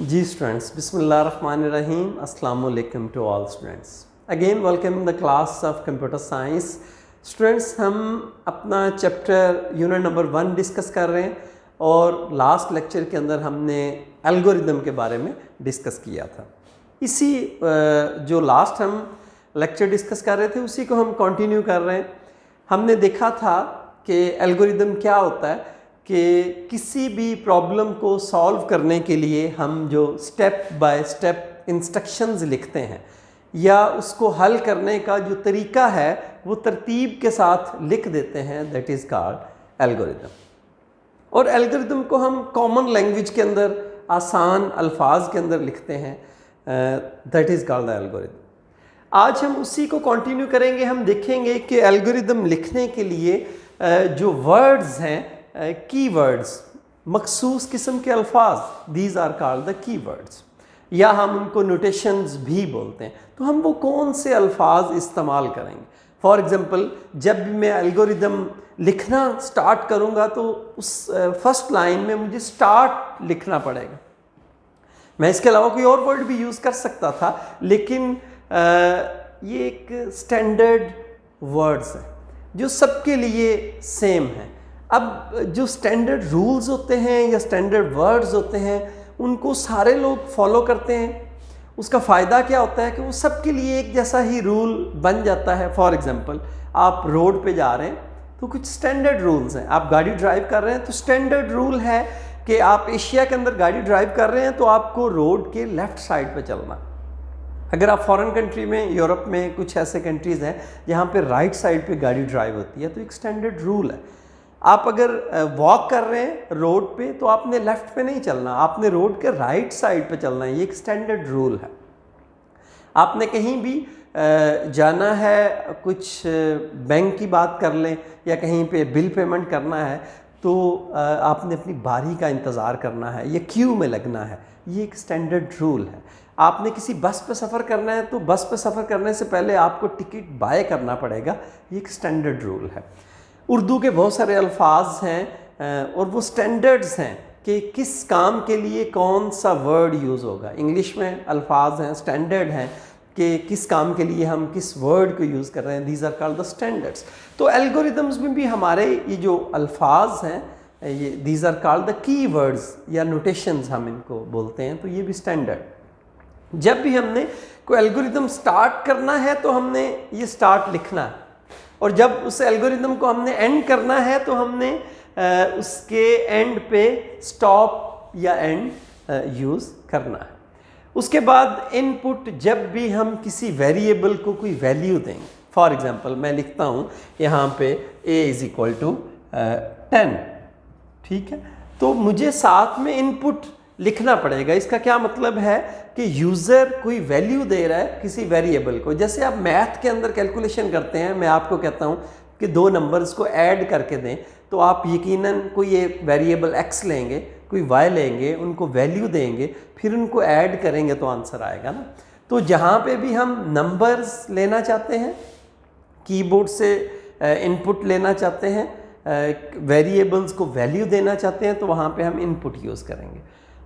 जी students, बिस्मिल्लाहिर्रहमानिर्रहीम, अस्सलाम वालेकुम to all students. Again welcome in the class of computer science. Students, हम अपना चैप्टर यूनिट नंबर 1 डिस्कस कर रहे हैं और लास्ट लेक्चर के अंदर हमने एल्गोरिदम के बारे में डिस्कस किया था। इसी जो लास्ट हम लेक्चर डिस्कस कर रहे थे उसी को हम कंटिन्यू कर रहे हैं। हमने देखा था कि एल्गोरिदम क्या होता है कि किसी भी प्रॉब्लम को सॉल्व करने के लिए हम जो स्टेप बाय स्टेप इंस्ट्रक्शंस लिखते हैं या उसको हल करने का जो तरीका है वो तरतीब के साथ लिख देते हैं, दैट इज़ कॉल्ड एल्गोरिदम। और एल्गोरिदम को हम कॉमन लैंग्वेज के अंदर आसान अल्फाज के अंदर लिखते हैं, that is called the algorithm. आज हम उसी को कंटिन्यू करेंगे। हम देखेंगे कि एल्गोरिदम लिखने के लिए जो वर्ड्स हैं, कीवर्ड्स, मखसूस किस्म के अल्फाज, these are called the keywords, या हम उनको नोटेशंस भी बोलते हैं। तो हम वो कौन से अल्फाज इस्तेमाल करेंगे? फॉर एग्जांपल, जब भी मैं एल्गोरिदम लिखना स्टार्ट करूंगा तो उस फर्स्ट लाइन में मुझे स्टार्ट लिखना पड़ेगा। मैं इसके अलावा कोई और वर्ड भी यूज़ कर सकता था, लेकिन ये एक स्टैंडर्ड वर्ड्स है जो सबके लिए सेम है। अब जो स्टैंडर्ड रूल्स होते हैं या स्टैंडर्ड वर्ड्स होते हैं उनको सारे लोग फॉलो करते हैं। उसका फ़ायदा क्या होता है कि वो सबके लिए एक जैसा ही रूल बन जाता है। फॉर एग्जांपल, आप रोड पे जा रहे हैं तो कुछ स्टैंडर्ड रूल्स हैं। आप गाड़ी ड्राइव कर रहे हैं तो स्टैंडर्ड रूल है कि आप एशिया के अंदर गाड़ी ड्राइव कर रहे हैं तो आपको रोड के लेफ़्ट साइड पे चलना। अगर आप फॉरेन कंट्री में, यूरोप में कुछ ऐसे कंट्रीज़ हैं जहाँ पे राइट साइड पे गाड़ी ड्राइव होती है तो एक स्टैंडर्ड रूल है। आप अगर वॉक कर रहे हैं रोड पे तो आपने लेफ़्ट पे नहीं चलना, आपने रोड के राइट साइड पे चलना है। ये एक स्टैंडर्ड रूल है। आपने कहीं भी जाना है, कुछ बैंक की बात कर लें या कहीं पे बिल पेमेंट करना है तो आपने अपनी बारी का इंतज़ार करना है या क्यू में लगना है। ये एक स्टैंडर्ड रूल है। आपने किसी बस पे सफ़र करना है तो बस पे सफ़र करने से पहले आपको टिकट बाय करना पड़ेगा। ये एक स्टैंडर्ड रूल है। उर्दू के बहुत सारे अल्फाज हैं और वो स्टैंडर्ड्स हैं कि किस काम के लिए कौन सा वर्ड यूज़ होगा। इंग्लिश में अल्फाज हैं, स्टैंडर्ड हैं कि किस काम के लिए हम किस वर्ड को यूज़ कर रहे हैं। These are called the standards. तो एल्गोरिदम्स में भी हमारे ये जो अल्फाज हैं, ये these are called the keywords या नोटेशंस हम इनको बोलते हैं। तो ये भी स्टैंडर्ड। जब भी हमने कोई एल्गोरिदम स्टार्ट करना है तो हमने ये स्टार्ट लिखना है, और जब उस एल्गोरिदम को हमने एंड करना है तो हमने उसके एंड पे स्टॉप या एंड यूज़ करना है। उसके बाद इनपुट, जब भी हम किसी वेरिएबल को कोई वैल्यू देंगे, फॉर एग्जांपल मैं लिखता हूँ यहाँ पे a इज़ इक्वल टू 10, ठीक है, तो मुझे साथ में इनपुट लिखना पड़ेगा। इसका क्या मतलब है कि यूज़र कोई वैल्यू दे रहा है किसी वेरिएबल को। जैसे आप मैथ के अंदर कैलकुलेशन करते हैं, मैं आपको कहता हूँ कि दो नंबर्स को ऐड करके दें तो आप यकीनन कोई एक वेरिएबल x लेंगे, कोई y लेंगे, उनको वैल्यू देंगे, फिर उनको ऐड करेंगे तो आंसर आएगा ना। तो जहाँ पे भी हम नंबर्स लेना चाहते हैं, कीबोर्ड से इनपुट लेना चाहते हैं, वेरिएबल्स को वैल्यू देना चाहते हैं, तो वहाँ पे हम इनपुट यूज़ करेंगे।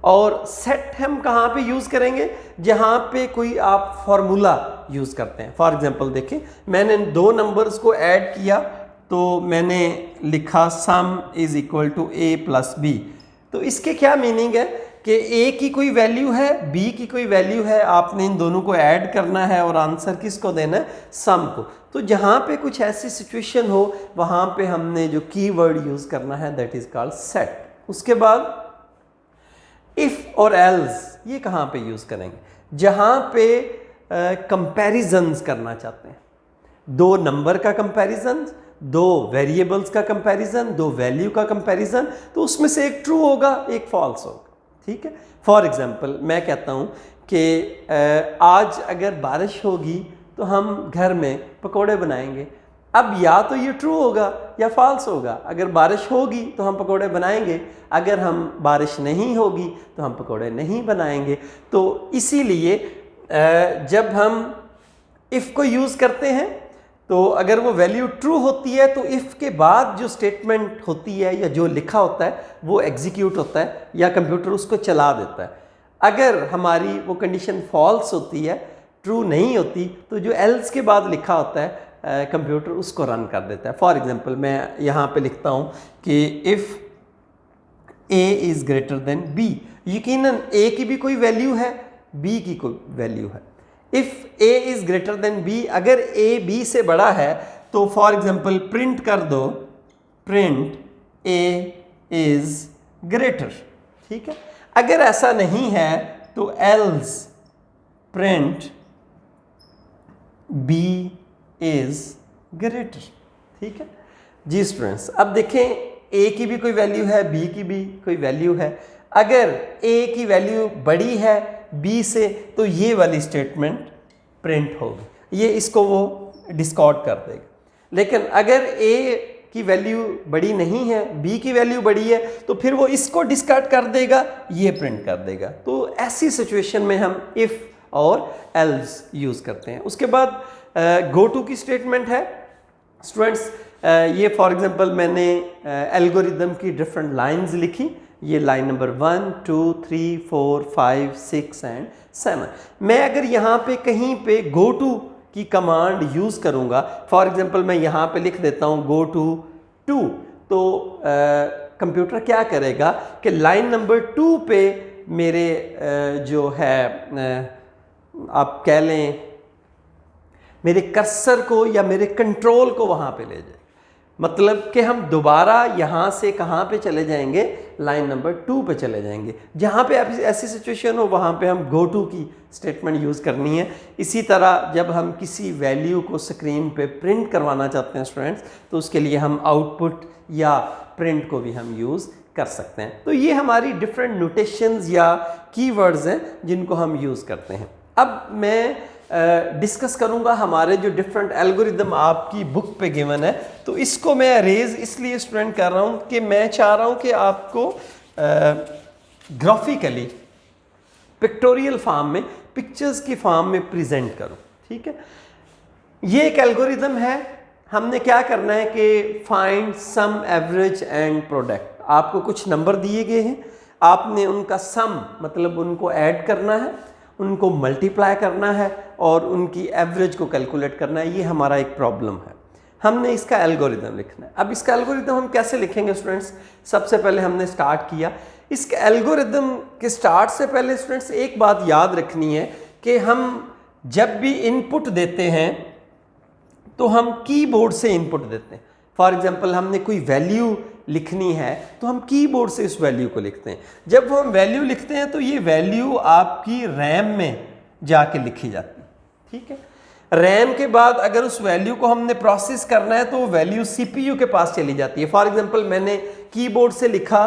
और सेट हम कहाँ पे यूज़ करेंगे? जहाँ पे कोई आप फार्मूला यूज़ करते हैं। फॉर एग्जांपल देखें, मैंने दो नंबर्स को ऐड किया तो मैंने लिखा sum is equal to a plus b। तो इसके क्या मीनिंग है कि a की कोई वैल्यू है, b की कोई वैल्यू है, आपने इन दोनों को ऐड करना है और आंसर किसको देना है? सम को। तो जहाँ पे कुछ ऐसी सिचुएशन हो वहाँ पे हमने जो कीवर्ड यूज़ करना है, दैट इज़ कॉल्ड सेट। उसके बाद इफ़ और एल्स, ये कहाँ पे यूज़ करेंगे? जहाँ पे कंपैरिजन्स करना चाहते हैं, दो नंबर का कंपैरिजन, दो वेरिएबल्स का कंपैरिजन, दो वैल्यू का कंपैरिजन, तो उसमें से एक ट्रू होगा, एक फॉल्स होगा, ठीक है। फॉर एग्जांपल मैं कहता हूँ कि आज अगर बारिश होगी तो हम घर में पकोड़े बनाएंगे। अब या तो ये ट्रू होगा या फॉल्स होगा। अगर बारिश होगी तो हम पकोड़े बनाएंगे, अगर हम बारिश नहीं होगी तो हम पकोड़े नहीं बनाएंगे। तो इसीलिए जब हम इफ़ को यूज़ करते हैं तो अगर वो वैल्यू ट्रू होती है तो इफ़ के बाद जो स्टेटमेंट होती है या जो लिखा होता है वो एग्जीक्यूट होता है या कंप्यूटर उसको चला देता है। अगर हमारी वो कंडीशन फॉल्स होती है, ट्रू नहीं होती, तो जो एल्स के बाद लिखा होता है कंप्यूटर उसको रन कर देता है। फॉर एग्जांपल मैं यहाँ पे लिखता हूँ कि if a is greater than b, यकीनन a की भी कोई वैल्यू है, b की कोई वैल्यू है। If a is greater than b, अगर a b से बड़ा है तो फॉर एग्जांपल प्रिंट कर दो प्रिंट a इज़ ग्रेटर, ठीक है। अगर ऐसा नहीं है तो else print b is greater, ठीक है जी स्टूडेंट्स। अब देखें a की भी कोई वैल्यू है, b की भी कोई वैल्यू है। अगर a की वैल्यू बड़ी है b से तो ये वाली स्टेटमेंट प्रिंट होगी, ये इसको वो डिस्कार्ड कर देगा। लेकिन अगर a की वैल्यू बड़ी नहीं है, b की वैल्यू बड़ी है, तो फिर वो इसको डिस्कार्ड कर देगा, ये प्रिंट कर देगा। तो ऐसी सिचुएशन में हम इफ़ और एल्स यूज़ करते हैं। उसके बाद गो टू की स्टेटमेंट है स्टूडेंट्स। ये फॉर एग्जांपल मैंने एल्गोरिदम की डिफरेंट लाइंस लिखी, ये लाइन नंबर 1 2 3 4 5 6 एंड 7। मैं अगर यहाँ पे कहीं पे गो टू की कमांड यूज़ करूँगा, फॉर एग्जांपल मैं यहाँ पे लिख देता हूँ गो टू 2, तो कंप्यूटर क्या करेगा कि लाइन नंबर 2 पे मेरे जो है आप कह लें मेरे कर्सर को या मेरे कंट्रोल को वहाँ पे ले जाए। मतलब कि हम दोबारा यहाँ से कहाँ पे चले जाएंगे, लाइन नंबर 2 पे चले जाएंगे। जहाँ पे ऐसी सिचुएशन हो वहाँ पे हम गो टू की स्टेटमेंट यूज़ करनी है। इसी तरह जब हम किसी वैल्यू को स्क्रीन पे प्रिंट करवाना चाहते हैं स्टूडेंट्स, तो उसके लिए हम आउटपुट या प्रिंट को भी हम यूज़ कर सकते हैं। तो ये हमारी डिफरेंट नोटेशंस या कीवर्ड्स हैं जिनको हम यूज़ करते हैं। अब मैं डिस्कस करूंगा हमारे जो डिफरेंट एल्गोरिदम आपकी बुक पे गिवन है। तो इसको मैं रेज इसलिए स्टूडेंट कर रहा हूं कि मैं चाह रहा हूं कि आपको ग्राफिकली पिक्टोरियल फॉर्म में, पिक्चर्स की फॉर्म में प्रेजेंट करूं, ठीक है। ये एक एल्गोरिदम है। हमने क्या करना है कि find sum, average and product. आपको कुछ नंबर दिए गए हैं, आपने उनका सम मतलब उनको ऐड करना है, उनको मल्टीप्लाई करना है और उनकी एवरेज को कैलकुलेट करना है। ये हमारा एक प्रॉब्लम है, हमने इसका एल्गोरिदम लिखना है। अब इसका एल्गोरिदम हम कैसे लिखेंगे स्टूडेंट्स? सबसे पहले हमने स्टार्ट किया। इसके एल्गोरिदम के स्टार्ट से पहले स्टूडेंट्स एक बात याद रखनी है कि हम जब भी इनपुट देते हैं तो हम कीबोर्ड से इनपुट देते हैं। फॉर एग्जांपल हमने कोई वैल्यू लिखनी है तो हम कीबोर्ड से इस वैल्यू को लिखते हैं। जब हम वैल्यू लिखते हैं तो ये वैल्यू आपकी रैम में जाके लिखी जाती है, ठीक है। रैम के बाद अगर उस वैल्यू को हमने प्रोसेस करना है तो वो वैल्यू सीपीयू के पास चली जाती है। फॉर एग्जांपल मैंने कीबोर्ड से लिखा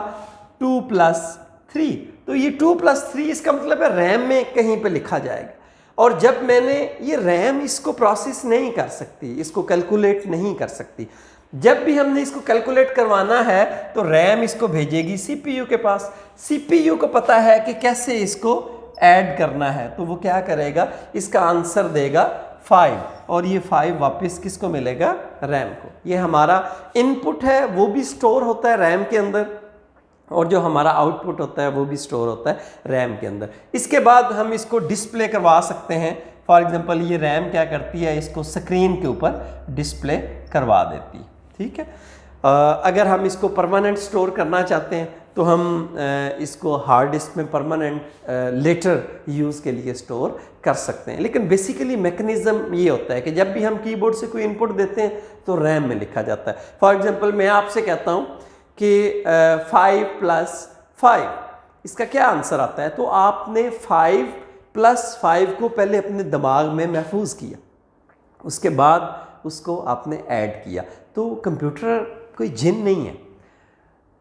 2 + 3, तो ये 2 + 3 इसका मतलब है रैम में कहीं पे लिखा जाएगा। और जब मैंने ये रैम इसको प्रोसेस नहीं कर सकती, इसको कैलकुलेट नहीं कर सकती। जब भी हमने इसको कैलकुलेट करवाना है तो रैम इसको भेजेगी सीपीयू के पास। सीपीयू को पता है कि कैसे इसको ऐड करना है, तो वो क्या करेगा, इसका आंसर देगा 5 और ये 5 वापस किसको मिलेगा, रैम को। ये हमारा इनपुट है, वो भी स्टोर होता है रैम के अंदर और जो हमारा आउटपुट होता है वो भी स्टोर होता है रैम के अंदर। इसके बाद हम इसको डिस्प्ले करवा सकते हैं। फॉर एग्जांपल ये रैम क्या करती है, इसको स्क्रीन के ऊपर डिस्प्ले करवा देती है, ठीक है। अगर हम इसको परमानेंट स्टोर करना चाहते हैं तो हम इसको हार्ड डिस्क में परमानेंट लेटर यूज़ के लिए स्टोर कर सकते हैं। लेकिन बेसिकली मैकेनिज्म ये होता है कि जब भी हम कीबोर्ड से कोई इनपुट देते हैं तो रैम में लिखा जाता है। फॉर एग्जांपल मैं आपसे कहता हूँ कि 5 + 5 इसका क्या आंसर आता है, तो आपने 5 + 5 को पहले अपने दिमाग में महफूज किया, उसके बाद उसको आपने ऐड किया। तो कंप्यूटर कोई जिन नहीं है,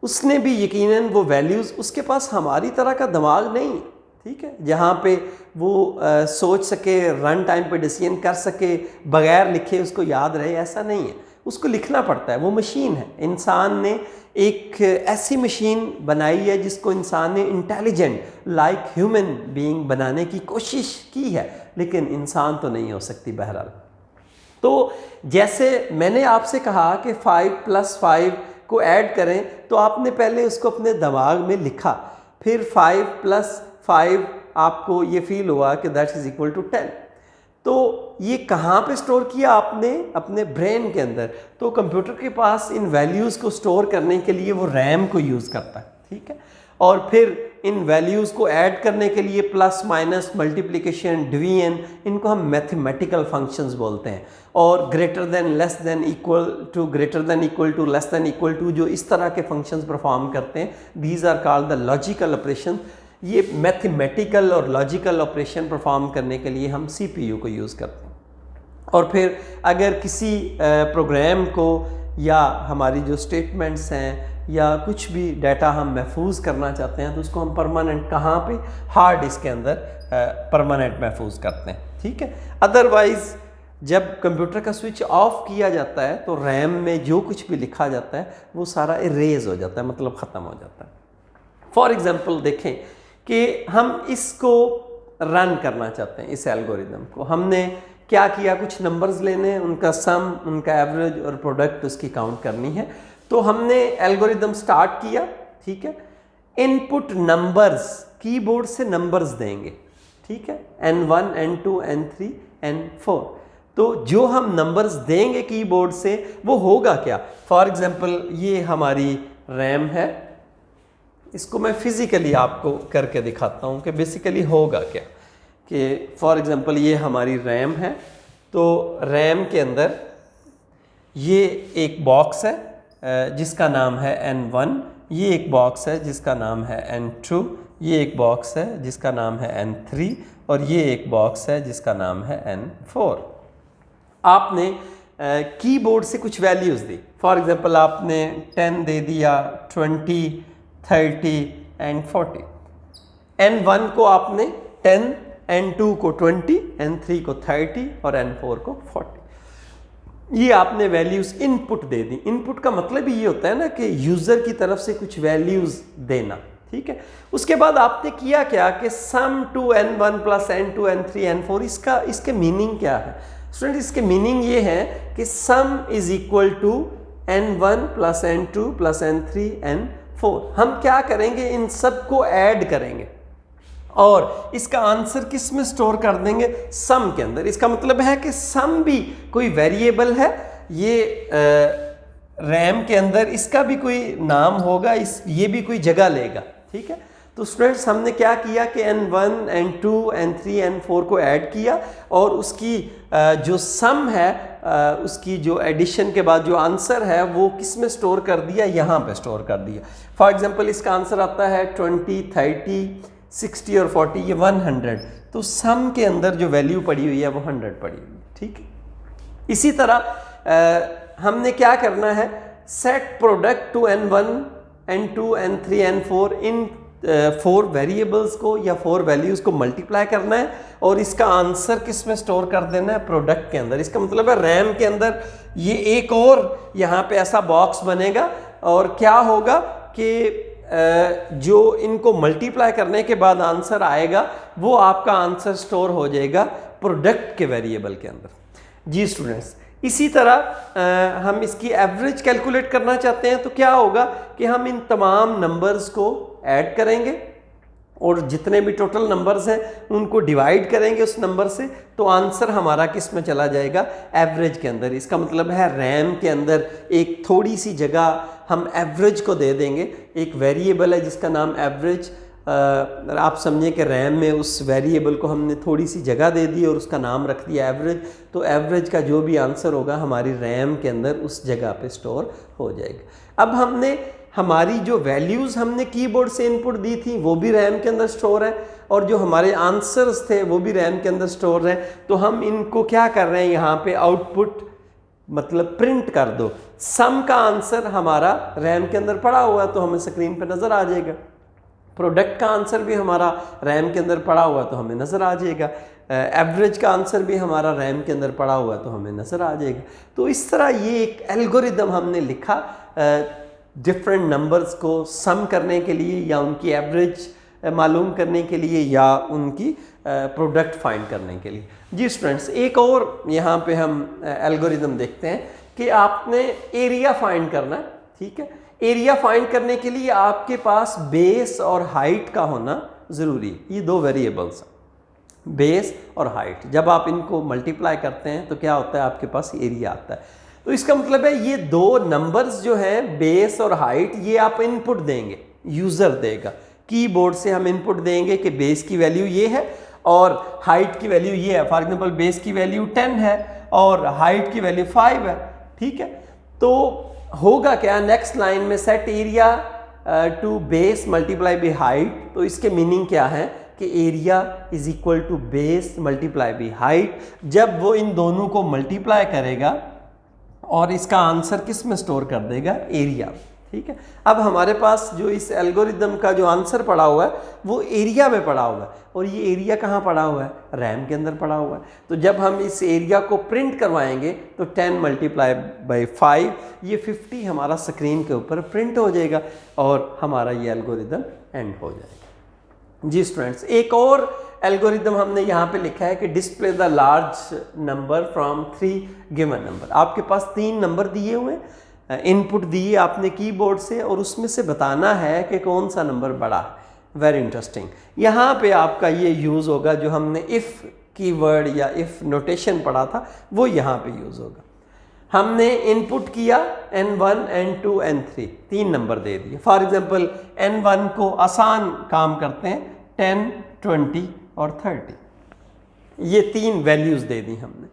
उसने भी यकीनन वो वैल्यूज़, उसके पास हमारी तरह का दिमाग नहीं है, ठीक है, जहाँ पे वो सोच सके, रन टाइम पे डिसीजन कर सके, बगैर लिखे उसको याद रहे, ऐसा नहीं है। उसको लिखना पड़ता है, वो मशीन है। इंसान ने एक ऐसी मशीन बनाई है जिसको इंसान ने इंटेलिजेंट लाइक ह्यूमन बीइंग बनाने की कोशिश की है, लेकिन इंसान तो नहीं हो सकती बहरहाल। तो जैसे मैंने आपसे कहा कि 5 + 5 को ऐड करें, तो आपने पहले उसको अपने दिमाग में लिखा, फिर 5 + 5 आपको ये फील हुआ कि दैट इज इक्वल टू 10, तो ये कहाँ पे स्टोर किया आपने? अपने ब्रेन के अंदर। तो कंप्यूटर के पास इन वैल्यूज़ को स्टोर करने के लिए वो रैम को यूज़ करता है, ठीक है। और फिर इन वैल्यूज़ को ऐड करने के लिए प्लस माइनस मल्टीप्लिकेशन डिवीजन, इनको हम मैथमेटिकल फंक्शंस बोलते हैं। और greater than less than equal to, greater than equal to, less than equal to, जो इस तरह के फंक्शंस परफॉर्म करते हैं, these are called the logical operation. ये मैथमेटिकल और लॉजिकल ऑपरेशन परफॉर्म करने के लिए हम सीपीयू को यूज़ करते हैं। और फिर अगर किसी प्रोग्राम को या हमारी जो स्टेटमेंट्स हैं या कुछ भी डाटा हम महफूज करना चाहते हैं तो उसको हम परमानेंट कहाँ पे? हार्ड डिस्क के अंदर परमानेंट महफूज करते हैं, ठीक है। अदरवाइज़ जब कंप्यूटर का स्विच ऑफ किया जाता है तो रैम में जो कुछ भी लिखा जाता है वो सारा इरेज हो जाता है, मतलब ख़त्म हो जाता है। फॉर एग्जांपल देखें कि हम इसको रन करना चाहते हैं, इस एल्गोरिदम को। हमने क्या किया? कुछ नंबर्स लेने हैं, उनका सम, उनका एवरेज और प्रोडक्ट उसकी काउंट करनी है। तो हमने एल्गोरिदम स्टार्ट किया, ठीक है। इनपुट नंबर्स, कीबोर्ड से नंबर्स देंगे, ठीक है, n1 n2 n3 n4। तो जो हम नंबर्स देंगे कीबोर्ड से वो होगा क्या? फॉर एग्जांपल ये हमारी रैम है, इसको मैं फिज़िकली आपको करके दिखाता हूँ कि बेसिकली होगा क्या। कि फॉर एग्जांपल ये हमारी रैम है, तो रैम के अंदर ये एक बॉक्स है जिसका नाम है n1, ये एक बॉक्स है जिसका नाम है n2, ये एक बॉक्स है जिसका नाम है n3 और ये एक बॉक्स है जिसका नाम है n4। आपने कीबोर्ड से कुछ वैल्यूज़ दी, फॉर एग्जांपल आपने 10 दे दिया, 20, 30 एंड 40। n1 को आपने 10, n2 को 20, n3 को 30 और n4 को 40। ये आपने वैल्यूज़ इनपुट दे दी। इनपुट का मतलब ही ये होता है ना कि यूज़र की तरफ से कुछ वैल्यूज़ देना, ठीक है। उसके बाद आपने किया क्या कि सम to n1 plus n2 n3 n4, इसके मीनिंग क्या है स्टूडेंट? इसके मीनिंग ये है कि sum is equal to n1 plus n2 plus n3 n4। हम क्या करेंगे? इन सब को ऐड करेंगे और इसका आंसर किस में स्टोर कर देंगे? सम के अंदर। इसका मतलब है कि सम भी कोई वेरिएबल है, ये रैम के अंदर इसका भी कोई नाम होगा, ये भी कोई जगह लेगा, ठीक है। तो स्टूडेंट्स हमने क्या किया कि n1 n2 n3 n4 को ऐड किया और उसकी जो सम है, उसकी जो एडिशन के बाद जो आंसर है वो किस में स्टोर कर दिया? यहाँ पे स्टोर कर दिया। फॉर एग्जांपल इसका आंसर आता है 20, 30, 60 और 40, ये 100। तो सम के अंदर जो वैल्यू पड़ी हुई है वो 100 पड़ी हुई है, ठीक है। इसी तरह हमने क्या करना है? Set product to n1 n2 n3 n4, इन 4 वेरिएबल्स को या 4 वैल्यूज़ को मल्टीप्लाई करना है और इसका आंसर किस में स्टोर कर देना है? प्रोडक्ट के अंदर। इसका मतलब है रैम के अंदर ये एक और यहाँ पे ऐसा बॉक्स बनेगा और क्या होगा कि जो इनको मल्टीप्लाई करने के बाद आंसर आएगा वो आपका आंसर स्टोर हो जाएगा प्रोडक्ट के वेरिएबल के अंदर। जी स्टूडेंट्स, इसी तरह हम इसकी एवरेज कैलकुलेट करना चाहते हैं तो क्या होगा कि हम इन तमाम नंबर्स को ऐड करेंगे और जितने भी टोटल नंबर्स हैं उनको डिवाइड करेंगे उस नंबर से, तो आंसर हमारा किस में चला जाएगा? एवरेज के अंदर। इसका मतलब है रैम के अंदर एक थोड़ी सी जगह हम एवरेज को दे देंगे। एक वेरिएबल है जिसका नाम एवरेज, आप समझें कि रैम में उस वेरिएबल को हमने थोड़ी सी जगह दे दी और उसका नाम रख दिया एवरेज। तो एवरेज का जो भी आंसर होगा हमारी रैम के अंदर उस जगह पे स्टोर हो जाएगा। अब हमने हमारी जो वैल्यूज़ हमने कीबोर्ड से इनपुट दी थी वो भी रैम के अंदर स्टोर है और जो हमारे आंसर्स थे वो भी रैम के अंदर स्टोर है। तो हम इनको क्या कर रहे हैं? यहाँ पे आउटपुट मतलब प्रिंट कर दो। सम का आंसर हमारा रैम के अंदर पड़ा हुआ है तो हमें स्क्रीन पे नज़र आ जाएगा। प्रोडक्ट का आंसर भी हमारा रैम के अंदर पड़ा हुआ तो हमें नज़र आ जाएगा। एवरेज का आंसर भी हमारा रैम के अंदर पड़ा हुआ तो हमें नज़र आ जाएगा। तो इस तरह ये एक एल्गोरिदम हमने लिखा डिफरेंट नंबर्स को सम करने के लिए या उनकी एवरेज मालूम करने के लिए या उनकी प्रोडक्ट फाइंड करने के लिए। जी स्टूडेंट्स, एक और यहाँ पे हम एल्गोरिदम देखते हैं कि आपने एरिया फाइंड करना है, ठीक है। एरिया फाइंड करने के लिए आपके पास बेस और हाइट का होना ज़रूरी है। ये दो वेरिएबल्स हैं, बेस और हाइट। जब आप इनको मल्टीप्लाई करते हैं तो क्या होता है, आपके पास एरिया आता है। तो इसका मतलब है ये दो नंबर्स जो हैं बेस और हाइट, ये आप इनपुट देंगे, यूज़र देगा। कीबोर्ड से हम इनपुट देंगे कि बेस की वैल्यू ये है और हाइट की वैल्यू ये है। फॉर एग्जांपल बेस की वैल्यू 10 है और हाइट की वैल्यू 5 है, ठीक है। तो होगा क्या, नेक्स्ट लाइन में set area to base multiply by height. तो इसके मीनिंग क्या है कि area is equal to base multiply by height. जब वो इन दोनों को मल्टीप्लाई करेगा और इसका आंसर किस में स्टोर कर देगा, एरिया, ठीक है। अब हमारे पास जो इस एल्गोरिदम का जो आंसर पड़ा हुआ है वो एरिया में पड़ा हुआ है, और ये एरिया कहाँ पड़ा हुआ है, रैम के अंदर पड़ा हुआ है। तो जब हम इस एरिया को प्रिंट करवाएंगे तो 10 मल्टीप्लाई बाई 5, ये 50 हमारा स्क्रीन के ऊपर प्रिंट हो जाएगा और हमारा ये एल्गोरिदम एंड हो जाएगा। जी स्टूडेंट्स, एक और एल्गोरिदम हमने यहाँ पे लिखा है कि display the large number from 3 given number. आपके पास 3 नंबर दिए हुए हैं, इनपुट दिए आपने कीबोर्ड से, और उसमें से बताना है कि कौन सा नंबर बड़ा है। Very interesting. यहाँ पे आपका ये यूज़ होगा, जो हमने इफ़ कीवर्ड या इफ़ नोटेशन पढ़ा था वो यहाँ पे यूज़ होगा। हमने इनपुट किया n1 n2 n3, 3 नंबर दे दिए। फॉर एग्जांपल n1 को आसान काम करते हैं, 10 20 और 30, ये 3 वैल्यूज दे दी हमने।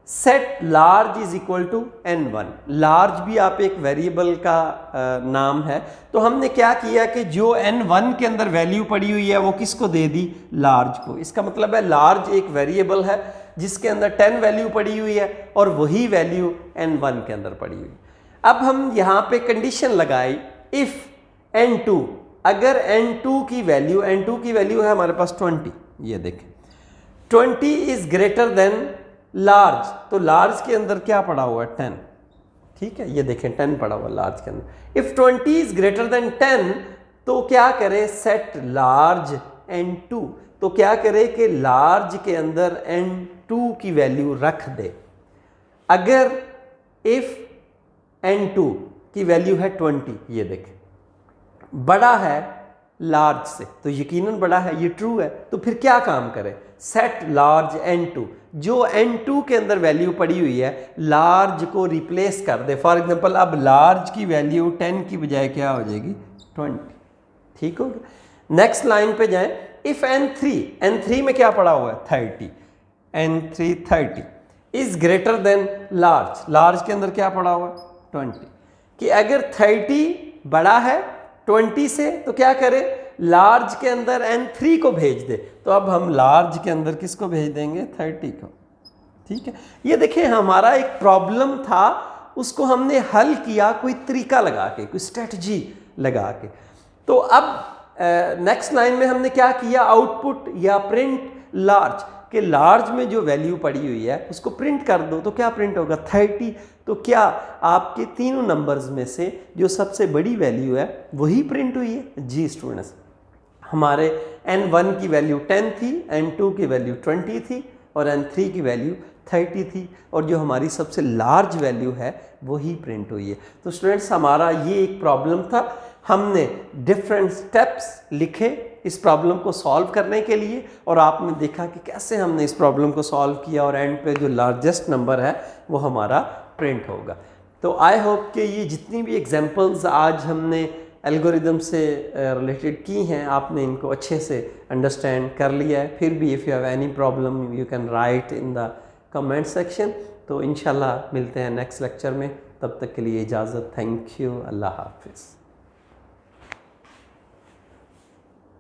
Set large is equal to n1, large भी आप एक वेरिएबल का नाम है। तो हमने क्या किया कि जो n1 के अंदर वैल्यू पड़ी हुई है वो किसको दे दी, लार्ज को। इसका मतलब है लार्ज एक वेरिएबल है जिसके अंदर 10 वैल्यू पड़ी हुई है और वही वैल्यू n1 के अंदर पड़ी हुई है। अब हम यहाँ पे कंडीशन लगाई, इफ n2, अगर n2 की वैल्यू है हमारे पास 20, ये देखें 20 इज ग्रेटर देन लार्ज, तो लार्ज के अंदर क्या पड़ा हुआ है, 10, ठीक है। ये देखें 10 पड़ा हुआ लार्ज के अंदर। इफ 20 इज ग्रेटर देन 10, तो क्या करे, सेट लार्ज n2, तो क्या करे कि लार्ज के अंदर n2 की वैल्यू रख दे। अगर इफ n2 की वैल्यू है 20, ये देखें बड़ा है लार्ज से, तो यकीनन बड़ा है, ये ट्रू है, तो फिर क्या काम करे, सेट लार्ज n2, जो n2 के अंदर वैल्यू पड़ी हुई है लार्ज को रिप्लेस कर दे। फॉर एग्जांपल अब लार्ज की वैल्यू 10 की बजाय क्या हो जाएगी, 20, ठीक हो गया। नेक्स्ट लाइन पे जाएं, इफ n3 में क्या पड़ा हुआ है, 30, n3 30 is greater than large के अंदर क्या पड़ा हुआ है, 20, कि अगर 30 बड़ा है 20 से तो क्या करे, लार्ज के अंदर n3 को भेज दे। तो अब हम लार्ज के अंदर किसको भेज देंगे, 30 को, ठीक है। ये देखें हमारा एक प्रॉब्लम था, उसको हमने हल किया कोई तरीका लगा के, कोई स्ट्रेटजी लगा के। तो अब नेक्स्ट लाइन में हमने क्या किया, आउटपुट या प्रिंट लार्ज, कि लार्ज में जो वैल्यू पड़ी हुई है उसको प्रिंट कर दो। तो क्या प्रिंट होगा, 30। तो क्या आपके तीनों नंबर्स में से जो सबसे बड़ी वैल्यू है वही प्रिंट हुई है। जी स्टूडेंट्स, हमारे n1 की वैल्यू 10 थी, n2 की वैल्यू 20 थी और n3 की वैल्यू 30 थी, और जो हमारी सबसे लार्ज वैल्यू है वही प्रिंट हुई है। तो स्टूडेंट्स, हमारा ये एक प्रॉब्लम था, हमने डिफरेंट स्टेप्स लिखे इस प्रॉब्लम को सॉल्व करने के लिए, और आपने देखा कि कैसे हमने इस प्रॉब्लम को सॉल्व किया और एंड पे जो लार्जेस्ट नंबर है वो हमारा प्रिंट होगा। तो आई होप कि ये जितनी भी एग्जांपल्स आज हमने एल्गोरिदम से रिलेटेड की हैं, आपने इनको अच्छे से अंडरस्टैंड कर लिया है। फिर भी if you have any problem you can write in the comment section. तो इंशाल्लाह मिलते हैं नेक्स्ट लेक्चर में, तब तक के लिए इजाज़त, थैंक यू, अल्लाह हाफिज़।